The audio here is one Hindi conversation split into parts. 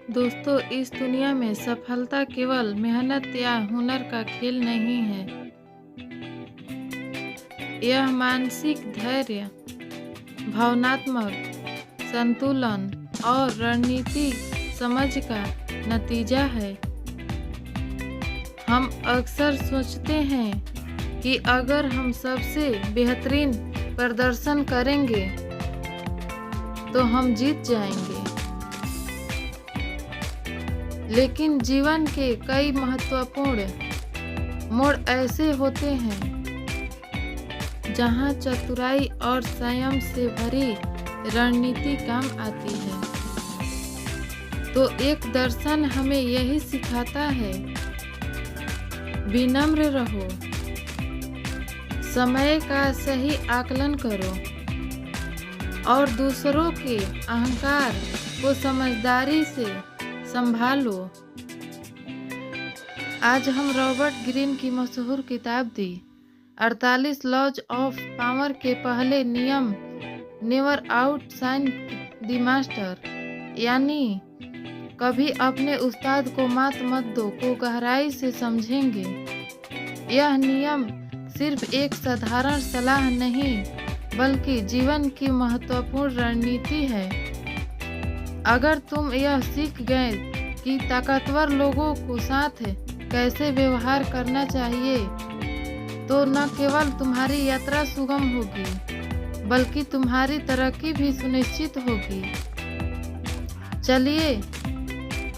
दोस्तों, इस दुनिया में सफलता केवल मेहनत या हुनर का खेल नहीं है। यह मानसिक धैर्य, भावनात्मक संतुलन और रणनीतिक समझ का नतीजा है। हम अक्सर सोचते हैं कि अगर हम सबसे बेहतरीन प्रदर्शन करेंगे तो हम जीत जाएंगे। लेकिन जीवन के कई महत्वपूर्ण मोड़ ऐसे होते हैं जहां चतुराई और संयम से भरी रणनीति काम आती है। तो एक दर्शन हमें यही सिखाता है, विनम्र रहो, समय का सही आकलन करो और दूसरों के अहंकार को समझदारी से संभालो। आज हम रॉबर्ट ग्रीन की मशहूर किताब दी 48 लॉज ऑफ पावर के पहले नियम नेवर आउटशाइन द मास्टर, यानी कभी अपने उस्ताद को मात मत दो को गहराई से समझेंगे। यह नियम सिर्फ एक साधारण सलाह नहीं बल्कि जीवन की महत्वपूर्ण रणनीति है। अगर तुम यह सीख गए कि ताकतवर लोगों को साथ कैसे व्यवहार करना चाहिए, तो न केवल तुम्हारी यात्रा सुगम होगी बल्कि तुम्हारी तरक्की भी सुनिश्चित होगी। चलिए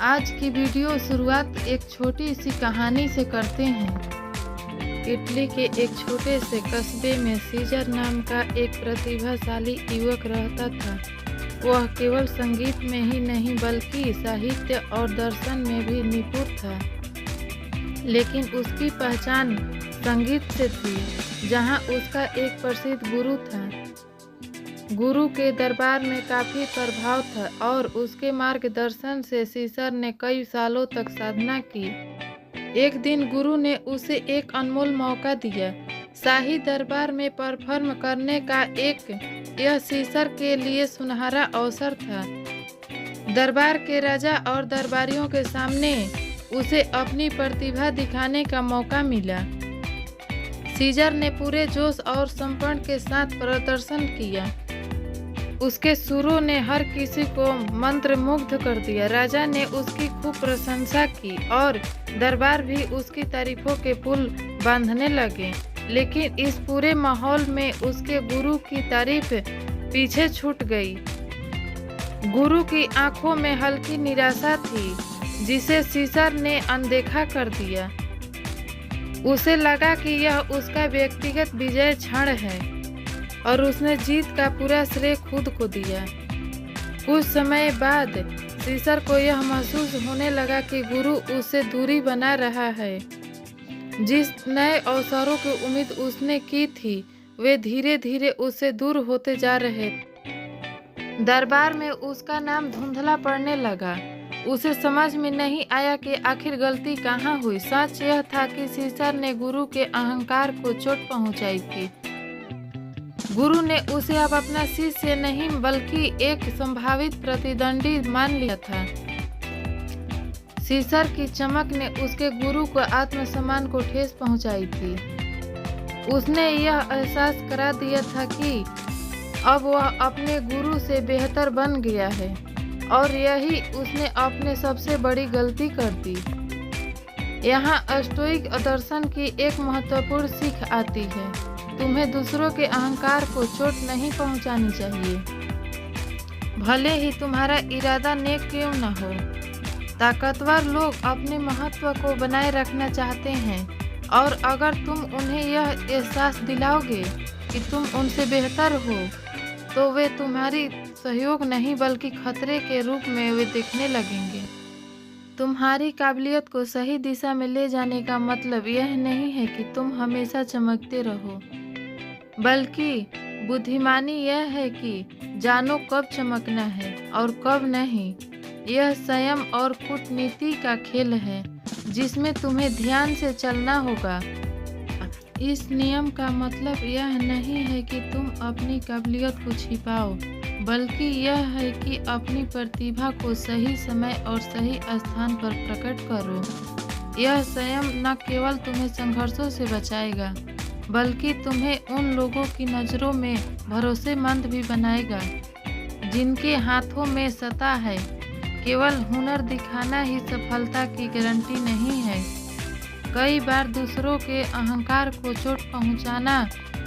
आज की वीडियो शुरुआत एक छोटी सी कहानी से करते हैं। इटली के एक छोटे से कस्बे में सीजर नाम का एक प्रतिभाशाली युवक रहता था। वह केवल संगीत में ही नहीं बल्कि साहित्य और दर्शन में भी निपुण था। लेकिन उसकी पहचान संगीत से थी, जहां उसका एक प्रसिद्ध गुरु था। गुरु के दरबार में काफी प्रभाव था और उसके मार्गदर्शन से सीजर ने कई सालों तक साधना की। एक दिन गुरु ने उसे एक अनमोल मौका दिया। शाही दरबार में परफॉर्म करने का यह सीजर के लिए सुनहरा अवसर था। दरबार के राजा और दरबारियों के सामने उसे अपनी प्रतिभा दिखाने का मौका मिला। सीजर ने पूरे जोश और समर्पण के साथ प्रदर्शन किया। उसके सुरों ने हर किसी को मंत्रमुग्ध कर दिया। राजा ने उसकी खूब प्रशंसा की और दरबार भी उसकी तारीफों के पुल बांधने लगे। लेकिन इस पूरे माहौल में उसके गुरु की तारीफ पीछे छूट गई। गुरु की आंखों में हल्की निराशा थी, जिसे सीजर ने अनदेखा कर दिया। उसे लगा कि यह उसका व्यक्तिगत विजय क्षण है और उसने जीत का पूरा श्रेय खुद को दिया। कुछ समय बाद सीजर को यह महसूस होने लगा कि गुरु उससे दूरी बना रहा है। जिस नए अवसरों की उम्मीद उसने की थी, वे धीरे धीरे उससे दूर होते जा रहे। दरबार में उसका नाम धुंधला पड़ने लगा। उसे समझ में नहीं आया कि आखिर गलती कहाँ हुई। सच यह था कि सीजर ने गुरु के अहंकार को चोट पहुंचाई थी। गुरु ने उसे अब अपना शिष्य नहीं बल्कि एक संभावित प्रतिद्वंदी मान लिया था। सीजर की चमक ने उसके गुरु को आत्मसम्मान को ठेस पहुंचाई थी। उसने यह एहसास करा दिया था कि अब वह अपने गुरु से बेहतर बन गया है और यही उसने अपने सबसे बड़ी गलती कर दी। यहाँ स्टोइक दर्शन की एक महत्वपूर्ण सीख आती है। तुम्हें दूसरों के अहंकार को चोट नहीं पहुंचानी चाहिए, भले ही तुम्हारा इरादा नेक क्यों न हो। ताकतवर लोग अपने महत्व को बनाए रखना चाहते हैं और अगर तुम उन्हें यह एहसास दिलाओगे कि तुम उनसे बेहतर हो, तो वे तुम्हारी सहयोग नहीं बल्कि खतरे के रूप में वे दिखने लगेंगे। तुम्हारी काबिलियत को सही दिशा में ले जाने का मतलब यह नहीं है कि तुम हमेशा चमकते रहो, बल्कि बुद्धिमानी यह है कि जानो कब चमकना है और कब नहीं। यह संयम और कूटनीति का खेल है जिसमें तुम्हें ध्यान से चलना होगा। इस नियम का मतलब यह नहीं है कि तुम अपनी काबिलियत को छिपाओ, बल्कि यह है कि अपनी प्रतिभा को सही समय और सही स्थान पर प्रकट करो। यह संयम न केवल तुम्हें संघर्षों से बचाएगा, बल्कि तुम्हें उन लोगों की नज़रों में भरोसेमंद भी बनाएगा जिनके हाथों में सत्ता है। केवल हुनर दिखाना ही सफलता की गारंटी नहीं है। कई बार दूसरों के अहंकार को चोट पहुंचाना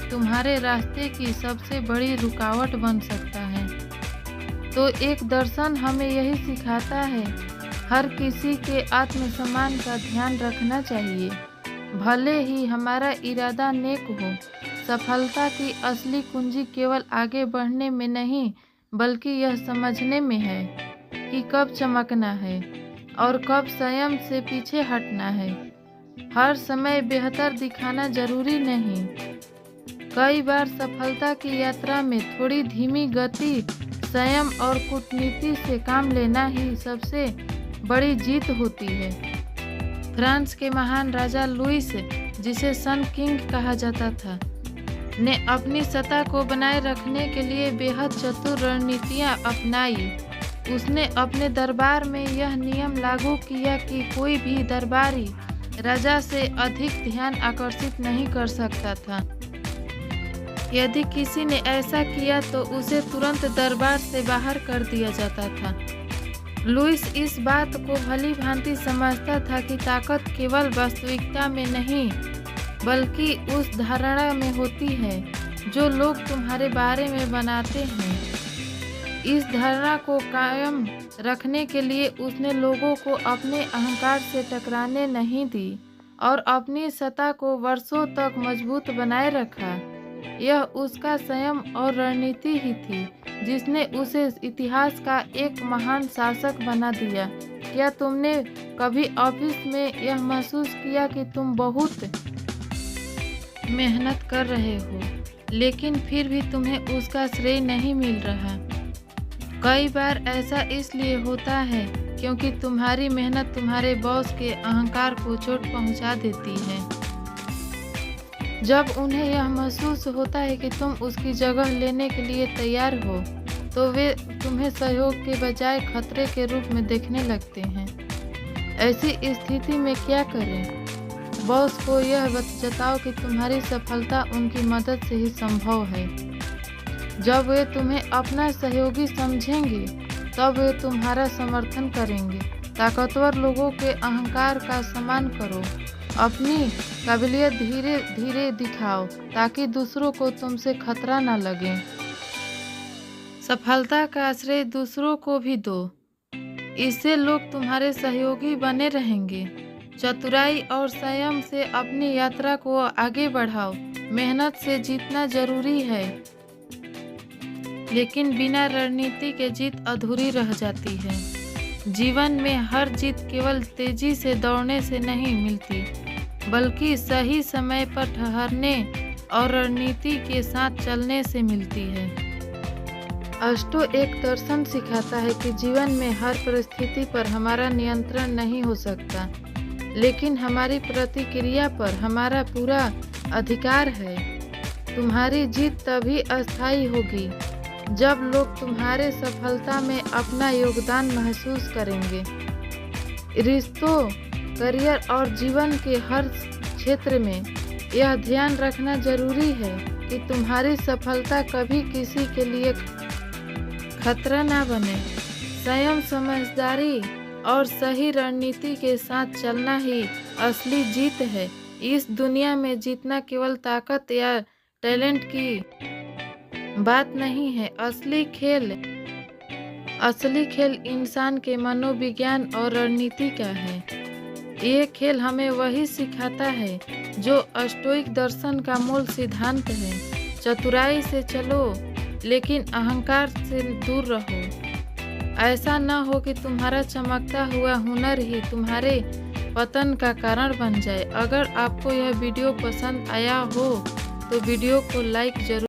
तुम्हारे रास्ते की सबसे बड़ी रुकावट बन सकता है। तो एक दर्शन हमें यही सिखाता है, हर किसी के आत्मसम्मान का ध्यान रखना चाहिए, भले ही हमारा इरादा नेक हो। सफलता की असली कुंजी केवल आगे बढ़ने में नहीं, बल्कि यह समझने में है कि कब चमकना है और कब संयम से पीछे हटना है। हर समय बेहतर दिखाना जरूरी नहीं। कई बार सफलता की यात्रा में थोड़ी धीमी गति, संयम और कूटनीति से काम लेना ही सबसे बड़ी जीत होती है। फ्रांस के महान राजा लुईस, जिसे सन किंग कहा जाता था, ने अपनी सत्ता को बनाए रखने के लिए बेहद चतुर रणनीतियां अपनाई। उसने अपने दरबार में यह नियम लागू किया कि कोई भी दरबारी राजा से अधिक ध्यान आकर्षित नहीं कर सकता था। यदि किसी ने ऐसा किया तो उसे तुरंत दरबार से बाहर कर दिया जाता था। लुईस इस बात को भली भांति समझता था कि ताकत केवल वास्तविकता में नहीं, बल्कि उस धारणा में होती है जो लोग तुम्हारे बारे में बनाते हैं। इस धारणा को कायम रखने के लिए उसने लोगों को अपने अहंकार से टकराने नहीं दी और अपनी सत्ता को वर्षों तक मजबूत बनाए रखा। यह उसका संयम और रणनीति ही थी जिसने उसे इतिहास का एक महान शासक बना दिया। क्या तुमने कभी ऑफिस में यह महसूस किया कि तुम बहुत मेहनत कर रहे हो, लेकिन फिर भी तुम्हें उसका श्रेय नहीं मिल रहा? कई बार ऐसा इसलिए होता है क्योंकि तुम्हारी मेहनत तुम्हारे बॉस के अहंकार को चोट पहुंचा देती है। जब उन्हें यह महसूस होता है कि तुम उसकी जगह लेने के लिए तैयार हो, तो वे तुम्हें सहयोग के बजाय खतरे के रूप में देखने लगते हैं। ऐसी स्थिति में क्या करें? बॉस को यह जताओ कि तुम्हारी सफलता उनकी मदद से ही संभव है। जब वे तुम्हें अपना सहयोगी समझेंगे, तब वे तुम्हारा समर्थन करेंगे। ताकतवर लोगों के अहंकार का सम्मान करो। अपनी काबिलियत धीरे धीरे दिखाओ ताकि दूसरों को तुमसे खतरा न लगे। सफलता का आश्रय दूसरों को भी दो, इससे लोग तुम्हारे सहयोगी बने रहेंगे। चतुराई और संयम से अपनी यात्रा को आगे बढ़ाओ। मेहनत से जीतना जरूरी है, लेकिन बिना रणनीति के जीत अधूरी रह जाती है। जीवन में हर जीत केवल तेजी से दौड़ने से नहीं मिलती, बल्कि सही समय पर ठहरने और रणनीति के साथ चलने से मिलती है। अष्टो एक दर्शन सिखाता है कि जीवन में हर परिस्थिति पर हमारा नियंत्रण नहीं हो सकता, लेकिन हमारी प्रतिक्रिया पर हमारा पूरा अधिकार है। तुम्हारी जीत तभी अस्थायी होगी जब लोग तुम्हारे सफलता में अपना योगदान महसूस करेंगे। रिश्तों, करियर और जीवन के हर क्षेत्र में यह ध्यान रखना जरूरी है कि तुम्हारी सफलता कभी किसी के लिए खतरा ना बने। संयम, समझदारी और सही रणनीति के साथ चलना ही असली जीत है। इस दुनिया में जीतना केवल ताकत या टैलेंट की बात नहीं है। असली खेल इंसान के मनोविज्ञान और रणनीति का है। ये खेल हमें वही सिखाता है जो स्टोइक दर्शन का मूल सिद्धांत है। चतुराई से चलो, लेकिन अहंकार से दूर रहो। ऐसा न हो कि तुम्हारा चमकता हुआ हुनर ही तुम्हारे पतन का कारण बन जाए। अगर आपको यह वीडियो पसंद आया हो तो वीडियो को लाइक जरूर